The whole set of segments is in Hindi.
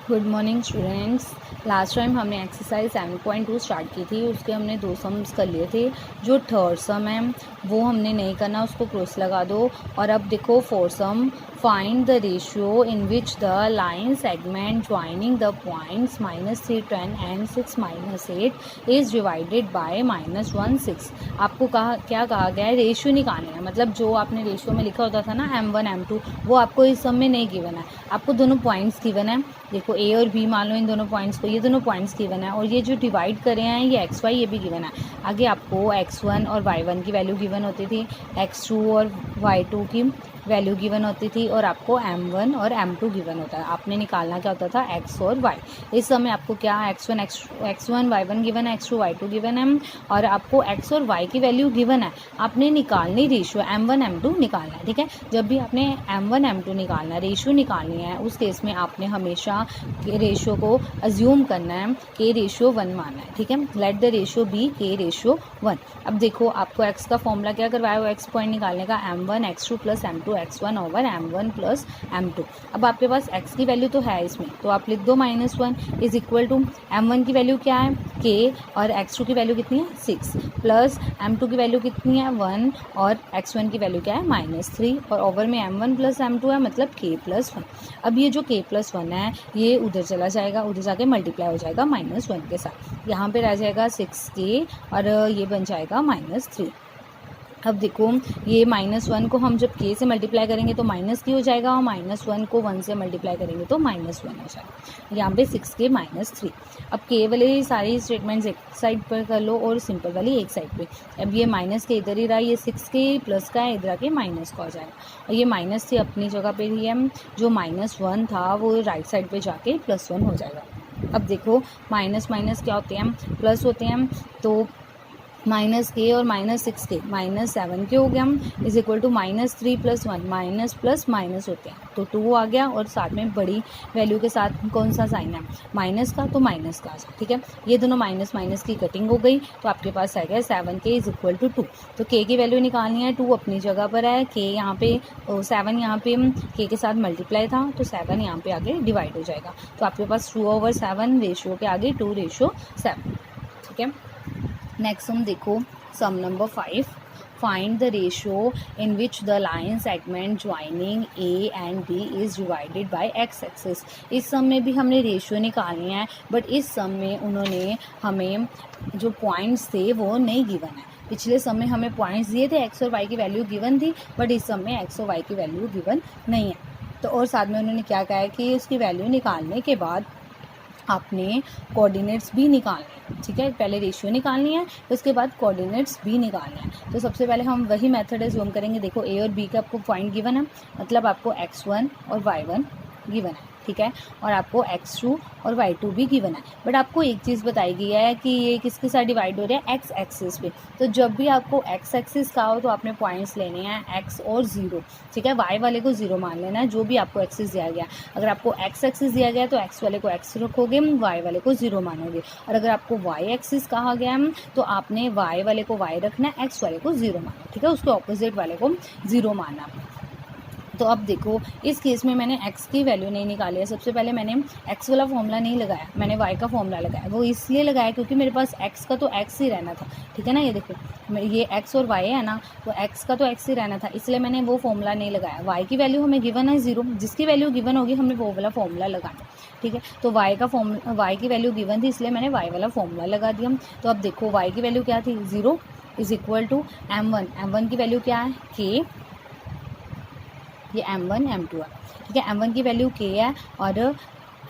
Good morning students. Last time हमने एक्सरसाइज 7.2 स्टार्ट की थी, उसके हमने 2 सम्स कर लिए थे। जो थर्ड सम है वो हमने नहीं करना, उसको क्रॉस लगा दो। और अब देखो fourth some, find the ratio in which the line segment joining the points -3 10 and 6 -8 is divided bye -1 6। आपको क्या कहा गया है, रेशियो निकालना है। मतलब जो आपने रेशियो में लिखा होता था ना m1 m2, वो आपको इस सम में नहीं गिवन है। आपको दोनों पॉइंट्स गिवन है। देखो ए और बी मान लो, इन दोनों पॉइंट्स को, ये दोनों पॉइंट्स गिवन है। और ये जो डिवाइड करे हैं ये एक्स वाई, ये भी गिवन है। आगे आपको x1 और y1 की वैल्यू गिवन होती थी, x2 और y2 की वैल्यू गिवन होती थी, और आपको m1 और m2 गिवन होता है। आपने निकालना क्या होता था, x और y। इस समय आपको क्या x1 y1 गिवन है, x2 y2 गिवन है, और आपको x और y की वैल्यू गिवन है। आपने निकालनी रेशियो m1 m2 निकालना है। ठीक है, जब भी आपने m1 m2 निकालना है, रेशियो निकालनी है, उस केस में आपने हमेशा के रेशियो को अज्यूम करना है, के रेशियो 1 मानना है। ठीक है, लेट द रेशियो बी के रेशियो 1। अब देखो आपको x का फॉर्मूला क्या करवाया हुआ, x पॉइंट निकालने का m1 x2 plus m2 x1 over m1 plus m2। अब आपके पास x की वैल्यू तो है इसमें, तो आप लिख दो -1 इज इक्वल टू m1 की वैल्यू क्या है k, और x2 की वैल्यू कितनी है 6, प्लस m2 की वैल्यू कितनी है 1, और x1 की वैल्यू क्या है -3, और ओवर में m1 प्लस m2 है, मतलब k प्लस 1। अब ये जो k प्लस 1 है ये उधर चला जाएगा, उधर जाके मल्टीप्लाई हो जाएगा -1 के साथ। यहाँ पे रह जाएगा 6k और ये बन जाएगा -3। अब देखो ये -1 को हम जब k से मल्टीप्लाई करेंगे तो -k हो जाएगा, और -1 को 1 से मल्टीप्लाई करेंगे तो -1 हो जाएगा। यहाँ पे 6k -3। अब k वाले सारी स्टेटमेंट्स एक साइड पर कर लो और सिंपल वाली एक साइड पे। अब ये -k इधर ही रहा, ये 6k प्लस का है, इधर आके माइनस का हो जाएगा। और ये -3 अपनी जगह पे ही है, जो -1 था वो राइट साइड पे जाके +1 हो जाएगा। अब देखो माइनस माइनस क्या होते हैं, प्लस होते हैं, तो -k और -6k -7k हो गया, is equal to -3 + 1 minus plus minus होते हैं, तो 2 आ गया, और साथ में बड़ी वैल्यू के साथ कौन सा साइन है, माइनस का, तो माइनस का। ठीक है, ये दोनों माइनस माइनस की कटिंग हो गई, तो आपके पास आ गया 7k इज इक्वल टू 2। तो k की वैल्यू निकालनी है, 2 अपनी जगह पर है, k यहाँ पे 7 यहाँ पे k के साथ मल्टीप्लाई था, तो 7 यहाँ पे आगे डिवाइड हो जाएगा। तो आपके पास 2/7 रेशियो के आगे 2/7। ठीक है, नेक्स्ट हम देखो sum number 5, find the ratio in which the line segment joining A and B is divided by x axis. इस सम में भी हमने रेशियो निकालनी है, बट इस सम में उन्होंने हमें जो पॉइंट्स थे वो नहीं गिवन है। पिछले सम में हमें पॉइंट्स दिए थे, एक्स और वाई की वैल्यू गिवन थी, बट इस सम में एक्स और वाई की वैल्यू गिवन नहीं है। तो और साथ में उन्होंने क्या कहा है कि उसकी वैल्यू निकालने के बाद आपने कोऑर्डिनेट्स भी निकालने हैं। ठीक है, पहले रेशियो निकालनी है, उसके बाद कोऑर्डिनेट्स भी निकालने हैं। तो सबसे पहले हम वही मेथड एज्यूम करेंगे। देखो ए और बी का आपको पॉइंट गिवन है, मतलब आपको x1 और y1 गिवन है। ठीक है, और आपको x2 और y2 भी गिवन है, बट आपको एक चीज़ बताई गई है कि ये किसके साथ डिवाइड हो रहा है, x एक्सिस पे। तो जब भी आपको x एक्सिस का हो तो आपने पॉइंट्स लेने हैं x और 0। ठीक है, y वाले को 0 मान लेना है, जो भी आपको एक्सिस दिया गया। अगर आपको x एक्सिस दिया गया तो x वाले को x रखोगे, y वाले को 0 मानोगे। और अगर आपको y एक्सिस कहा गया है तो आपने y वाले को y रखना है, x वाले को 0 मानना। ठीक है, उसके ऑपोजिट वाले को 0 मानना। तो अब देखो इस केस में मैंने x की वैल्यू नहीं निकाली है। सबसे पहले मैंने x वाला फॉर्मूला नहीं लगाया, मैंने y का फॉर्मूला लगाया। वो इसलिए लगाया क्योंकि मेरे पास x का तो x ही रहना था। ठीक है ना, ये देखो ये x और y है ना, तो x का तो x ही रहना था, इसलिए मैंने वो फॉर्मूला नहीं लगाया। y की वैल्यू हमें गिवन है 0, जिसकी वैल्यू गिवन होगी हमने वो वाला फॉर्मूला लगाना। ठीक है, तो y की वैल्यू गिवन थी, इसलिए मैंने y वाला फॉर्मूला लगा दिया। तो अब देखो y की वैल्यू क्या थी, 0 इज इक्वल टू m1 की वैल्यू क्या है, k, ये m1 m2 है। ठीक है, m1 की वैल्यू k है, और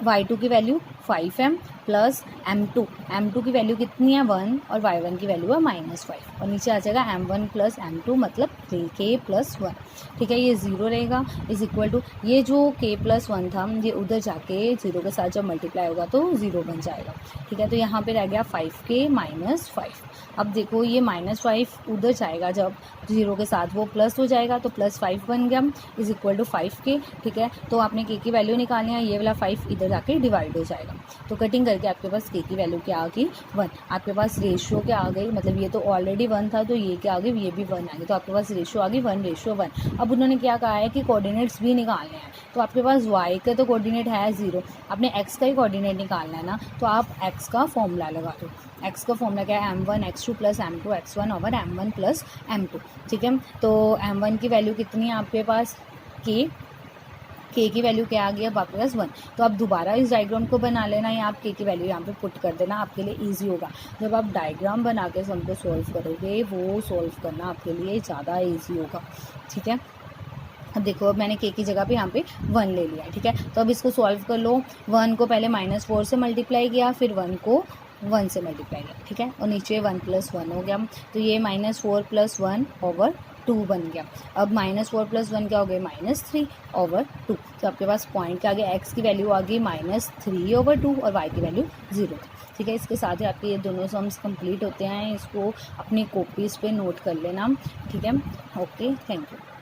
y2 की वैल्यू 5 है, प्लस m2 की वैल्यू कितनी है 1, और y1 की वैल्यू है -5, और नीचे आ जाएगा m1 प्लस m2 मतलब k प्लस 1। ठीक है, ये 0 रहेगा, इज इक्वल टू ये जो k प्लस 1 था ये उधर जाके 0 के साथ जब मल्टीप्लाई होगा तो 0 बन जाएगा। ठीक है, तो यहाँ पे रह गया 5k -5। अब देखो ये -5 उधर जाएगा, जब 0 के साथ वो प्लस हो जाएगा तो +5 बन गया, इज इक्वल टू 5k। ठीक है, तो आपने k की वैल्यू निकालनी है, ये वाला 5 इधर अंदर जाके डिवाइड हो जाएगा। तो कटिंग करके आपके पास के की वैल्यू क्या आ गई 1। आपके पास रेशियो क्या आ गई, मतलब ये तो ऑलरेडी 1 था तो ये क्या आ गई, ये भी 1 आ गई। तो आपके पास रेशियो आ गई 1:1। अब उन्होंने क्या कहा है कि कोऑर्डिनेट्स भी निकालने हैं। तो आपके पास y का तो कोऑर्डिनेट है 0, आपने x का ही कोऑर्डिनेट निकालना है ना, तो आप x का फॉर्मूला लगा दो। x का फॉर्मूला क्या है, m1 x2 plus m2 x1 over m1 plus m2। ठीक है, तो m1 की वैल्यू कितनी है आपके पास, k की वैल्यू क्या आ गई अब आपके पास 1। तो आप दोबारा इस डायग्राम को बना लेना या आप k की वैल्यू यहाँ पे पुट कर देना, आपके लिए इजी होगा। जब आप डायग्राम बना के सम को सॉल्व करोगे वो सॉल्व करना आपके लिए ज़्यादा इजी होगा। ठीक है, अब देखो अब मैंने k की जगह पे यहाँ पे 1 ले लिया। ठीक है, तो अब इसको सॉल्व कर लो। 1 को पहले -4 से मल्टीप्लाई किया, फिर 1 को 1 से मल्टीप्लाई किया। ठीक है, और नीचे 1 + 1 हो गया, तो ये -4 + 1 ओवर 2 बन गया। अब -4 + 1 क्या हो गया, -3 ओवर 2। तो आपके पास पॉइंट क्या आ गया, x की वैल्यू आ गई -3 ओवर 2 और y की वैल्यू 0 थी। ठीक है, इसके साथ ही आपके ये दोनों सम्स कंप्लीट होते हैं। इसको अपनी कॉपीज़ पे नोट कर लेना। ठीक है, ओके, थैंक यू।